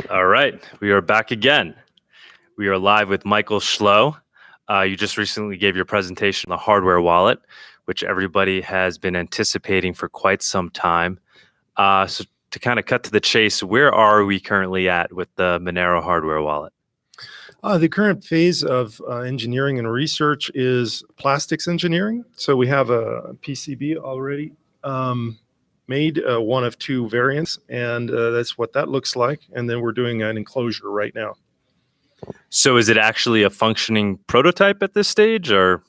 All right, we are back again. We are live with Michael Schloh. You just recently gave your presentation on the hardware wallet, which everybody has been anticipating for quite some time. So to kind of cut to the chase, where are we currently at with the Monero hardware wallet? The current phase of engineering and research is plastics engineering. So we have a PCB already made, one of two variants, and that's what that looks like. And then we're doing an enclosure right now. So is it actually a functioning prototype at this stage, or?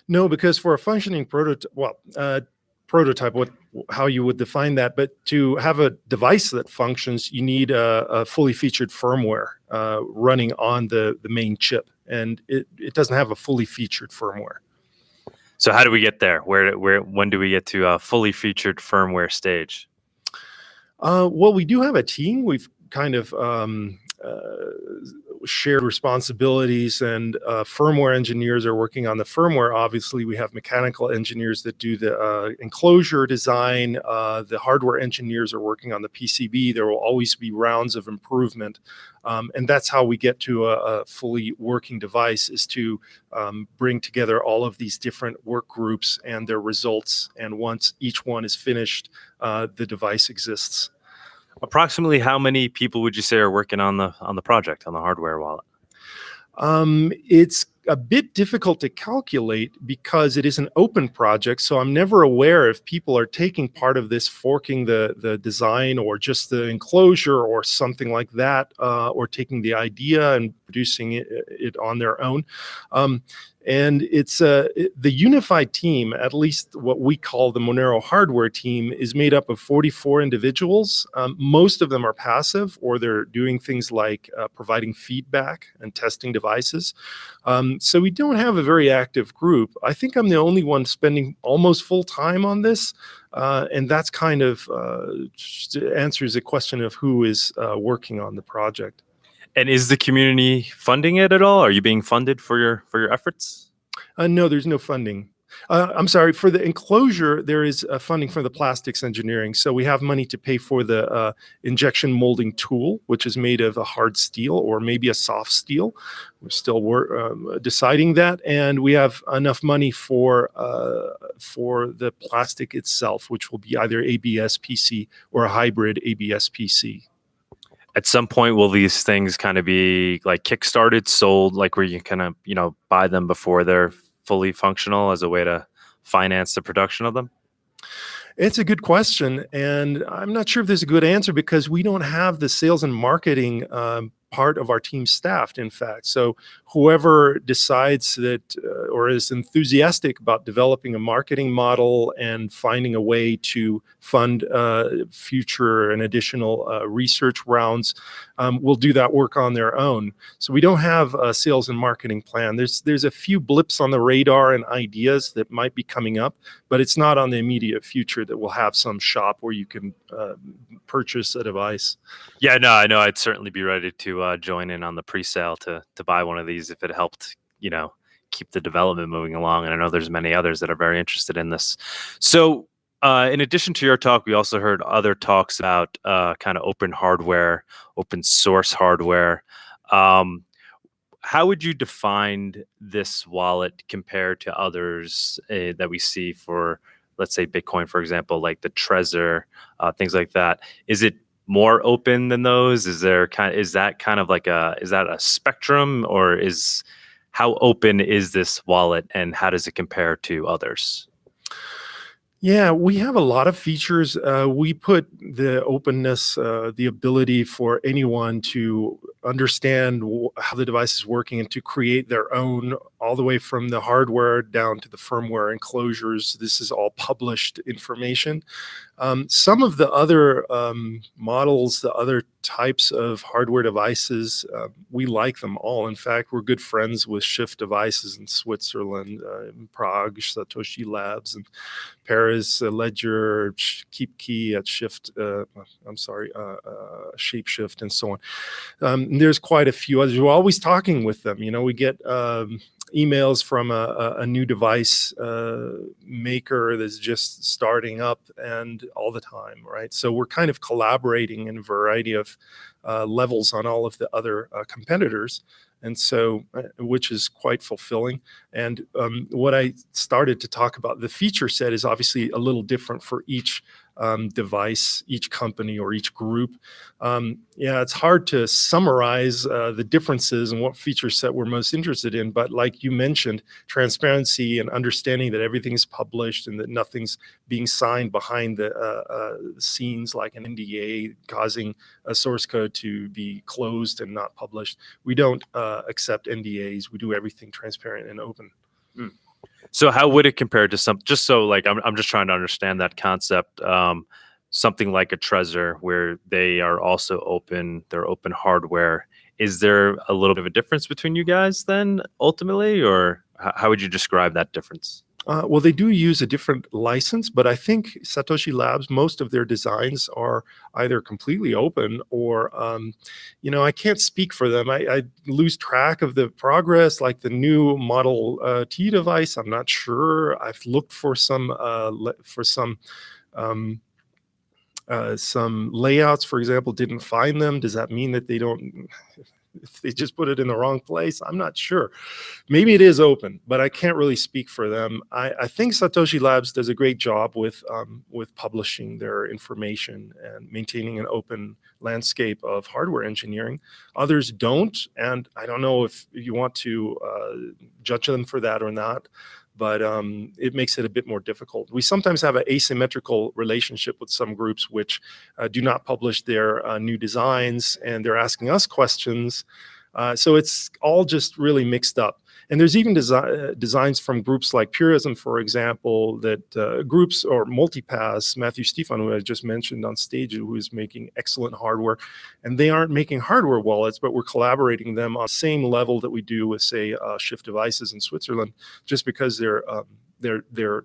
No, because for a functioning prototype, how you would define that, but to have a device that functions, you need a fully featured firmware running on the main chip, and it doesn't have a fully featured firmware. So how do we get there? When do we get to a fully featured firmware stage? Well, we do have a team. We've kind of shared responsibilities, and firmware engineers are working on the firmware. Obviously, we have mechanical engineers that do the enclosure design. The hardware engineers are working on the PCB. There will always be rounds of improvement. And that's how we get to a fully working device, is to bring together all of these different work groups and their results. And once each one is finished, the device exists. Approximately how many people would you say are working on the project, on the hardware wallet? It's a bit difficult to calculate because it is an open project, so I'm never aware if people are taking part of this, forking the design or just the enclosure or something like that, or taking the idea and producing it on their own. And it's the unified team, at least what we call the Monero hardware team, is made up of 44 individuals. Most of them are passive, or they're doing things like providing feedback and testing devices. So we don't have a very active group. I think I'm the only one spending almost full time on this. And that's kind of answers the question of who is working on the project. And is the community funding it at all? Are you being funded for your efforts? No, there's no funding. I'm sorry, for the enclosure, there is funding for the plastics engineering. So we have money to pay for the injection molding tool, which is made of a hard steel or maybe a soft steel. We're still deciding that. And we have enough money for the plastic itself, which will be either ABS-PC or a hybrid ABS-PC. At some point, will these things kind of be like kickstarted, sold, like where you kind of, buy them before they're fully functional as a way to finance the production of them? It's a good question, and I'm not sure if there's a good answer because we don't have the sales and marketing part of our team staffed, in fact. So whoever decides that or is enthusiastic about developing a marketing model and finding a way to fund future and additional research rounds will do that work on their own. So we don't have a sales and marketing plan. There's a few blips on the radar and ideas that might be coming up, but it's not on the immediate future that we'll have some shop where you can purchase a device. Yeah, no, I know I'd certainly be ready to join in on the pre-sale to buy one of these if it helped, keep the development moving along. And I know there's many others that are very interested in this. So in addition to your talk, we also heard other talks about kind of open hardware, open source hardware. How would you define this wallet compared to others that we see for, let's say, Bitcoin, for example, like the Trezor, things like that? Is it more open than those? Is that a spectrum, or how open is this wallet and how does it compare to others? Yeah, we have a lot of features. We put the openness, the ability for anyone to understand how the device is working and to create their own, all the way from the hardware down to the firmware enclosures. This is all published information. Some of the other models, the other types of hardware devices, we like them all. In fact, we're good friends with Shift Devices in Switzerland, in Prague, Satoshi Labs, and Paris, Ledger, KeepKey at Shapeshift, and so on. There's quite a few others. We're always talking with them. We get emails from a new device maker that's just starting up, and all the time, right? So we're kind of collaborating in a variety of levels on all of the other competitors, and so which is quite fulfilling. And what I started to talk about, the feature set is obviously a little different for each device, each company, or each group. Yeah, it's hard to summarize the differences and what feature set we're most interested in. But like you mentioned, transparency and understanding that everything's published and that nothing's being signed behind the scenes, like an NDA causing a source code to be closed and not published. We don't accept NDAs. We do everything transparent and open. Mm. So how would it compare to some, just so like, I'm just trying to understand that concept, something like a Trezor where they are also open, they're open hardware. Is there a little bit of a difference between you guys then ultimately, or how would you describe that difference? Well, they do use a different license, but I think Satoshi Labs, most of their designs are either completely open or, I can't speak for them. I lose track of the progress, like the new Model T device. I'm not sure. I've looked for some layouts, for example, didn't find them. Does that mean that they don't? If they just put it in the wrong place, I'm not sure. Maybe it is open, but I can't really speak for them. I think Satoshi Labs does a great job with publishing their information and maintaining an open landscape of hardware engineering. Others don't, and I don't know if you want to judge them for that or not. But it makes it a bit more difficult. We sometimes have an asymmetrical relationship with some groups which do not publish their new designs, and they're asking us questions. So it's all just really mixed up. And there's even designs from groups like Purism, for example, that groups, or Multipass, Matthew Stefan, who I just mentioned on stage, who is making excellent hardware. And they aren't making hardware wallets, but we're collaborating them on the same level that we do with, say, Shift Devices in Switzerland, just because their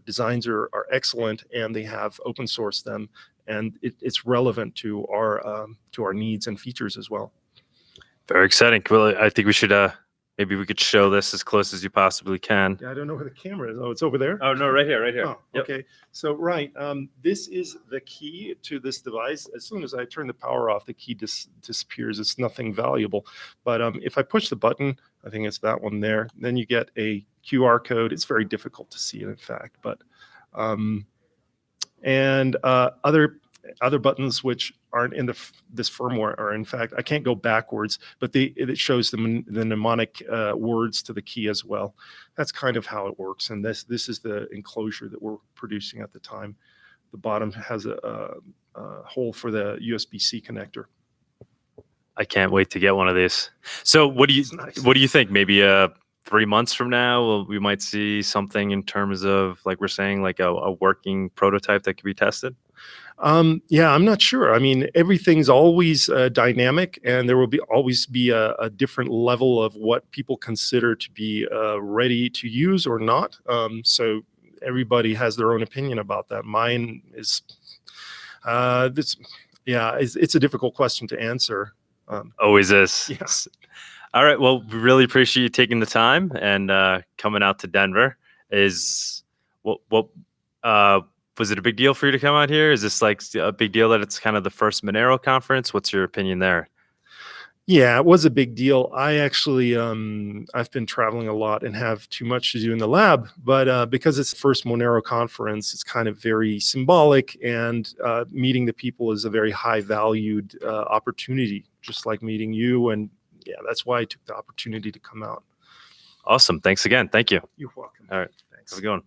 designs are excellent and they have open sourced them. And it's relevant to our needs and features as well. Very exciting. Well, I think we should maybe we could show this as close as you possibly can. Yeah, I don't know where the camera is. Oh, it's over there? Oh, no, right here, right here. Oh, okay. So, right. This is the key to this device. As soon as I turn the power off, the key disappears. It's nothing valuable. But if I push the button, I think it's that one there, then you get a QR code. It's very difficult to see it, in fact. But other buttons which aren't in this firmware are, in fact, I can't go backwards, but it shows the mnemonic words to the key as well. That's kind of how it works. And this is the enclosure that we're producing at the time. The bottom has a hole for the USB-C connector. I can't wait to get one of these. So what do you think? Maybe 3 months from now, we might see something in terms of, like we're saying, like a working prototype that could be tested? Yeah, I'm not sure. I mean, everything's always dynamic, and there will always be a different level of what people consider to be ready to use or not. So everybody has their own opinion about that. Mine is it's a difficult question to answer. Always is. Yes. All right. Well, we really appreciate you taking the time and coming out to Denver. Was it a big deal for you to come out here? Is this like a big deal that it's kind of the first Monero conference? What's your opinion there? Yeah, it was a big deal. I actually, I've been traveling a lot and have too much to do in the lab, but because it's the first Monero conference, it's kind of very symbolic, and meeting the people is a very high valued opportunity, just like meeting you. And yeah, that's why I took the opportunity to come out. Awesome. Thanks again. Thank you. You're welcome. All right. Thanks. How's it going?